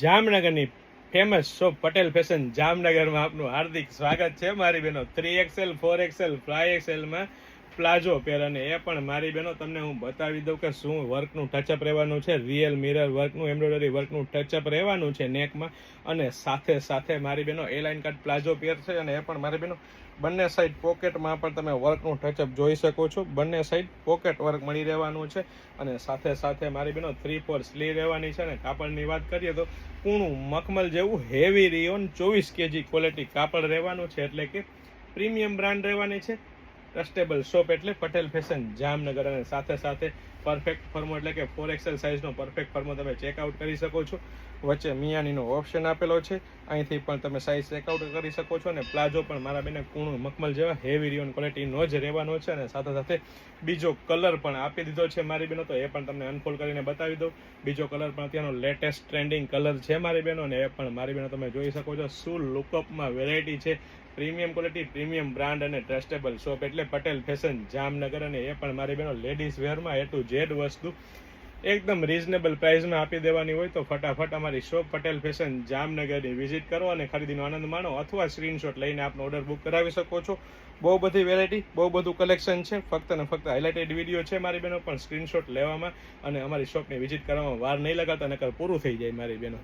જામનગરની famous shop Patel fashion જામનગરમાં આપનું હાર્દિક સ્વાગત છે મારી બહેનો 3XL 4XL 5XL માં પ્લાઝો પેર અને એ પણ મારી બહેનો તમને હું બતાવી દઉં કે શું વર્કનું ટચઅપ રહેવાનું છે, રિયલ મિરર વર્કનું એમ્બ્રોઇડરી વર્કનું ટચઅપ રહેવાનું છે નેકમાં, અને સાથે સાથે મારી બહેનો એ લાઇન કટ પ્લાઝો પેર છે અને એ પણ મારી બહેનો બંને સાઈડ પોકેટમાં પણ તમે વર્કનું ટચઅપ જોઈ શકો છો. બંને સાઈડ પોકેટ વર્ક મળી રહેવાનું છે અને સાથે સાથે મારી બહેનો 3/4 સ્લીવ રહેવાની છે. અને કાપડની વાત કરીએ તો કૂણું મખમલ જેવું હેવી રિયોન 24 kg ક્વોલિટી કાપડ રહેવાનું છે, એટલે કે પ્રીમિયમ બ્રાન્ડ રહેવાની છે. ટ્રસ્ટેબલ શોપ એટલે પટેલ ફેશન જામનગર, અને સાથે સાથે પરફેક્ટ ફર્મો એટલે કે 4XL સાઇઝનો પરફેક્ટ ફર્મો તમે ચેકઆઉટ કરી શકો છો. વચ્ચે મિયાનીનો ઓપ્શન આપેલો છે, અહીંથી પણ તમે સાઇઝ ચેકઆઉટ કરી શકો છો. અને પ્લાઝો પણ મારા બેને કૂણું મખમલ જેવા હેવી રિયોન ક્વોલિટીનો જ રહેવાનો છે. અને સાથે સાથે બીજો કલર પણ આપી દીધો છે મારી બહેનો, તો એ પણ તમને અનફોલ્ડ કરીને બતાવી દઉં. બીજો કલર પણ અત્યારનો લેટેસ્ટ ટ્રેન્ડિંગ કલર છે મારી બહેનો, અને એ પણ મારી બહેનો તમે જોઈ શકો છો. શું લુકઅપમાં વેરાયટી છે, પ્રીમિયમ ક્વોલિટી, પ્રીમિયમ બ્રાન્ડ અને ટ્રસ્ટેબલ શોપ એટલે પટેલ ફેશન જામનગર. અને એ પણ મારી બહેનો લેડીઝ વેરમાં A to Z વસ્તુ એકદમ રીઝનેબલ પ્રાઇસમાં આપી દેવાની હોય તો ફટાફટ અમારી શોપ પટેલ ફેશન જામનગરની વિઝિટ કરો અને ખરીદીનો આનંદ માણો, અથવા સ્ક્રીનશોટ લઈને આપનો ઓર્ડર બુક કરાવી શકો છો. બહુ બધી વેરાયટી, બહુ બધું કલેક્શન છે. ફક્ત ને ફક્ત હાઇલાઇટેડ વિડીયો છે મારી બહેનો, પણ સ્ક્રીનશોટ લેવામાં અને અમારી શોપની વિઝિટ કરવામાં વાર નહીં લગાડતા, નકર પૂરું થઈ જાય મારી બહેનો.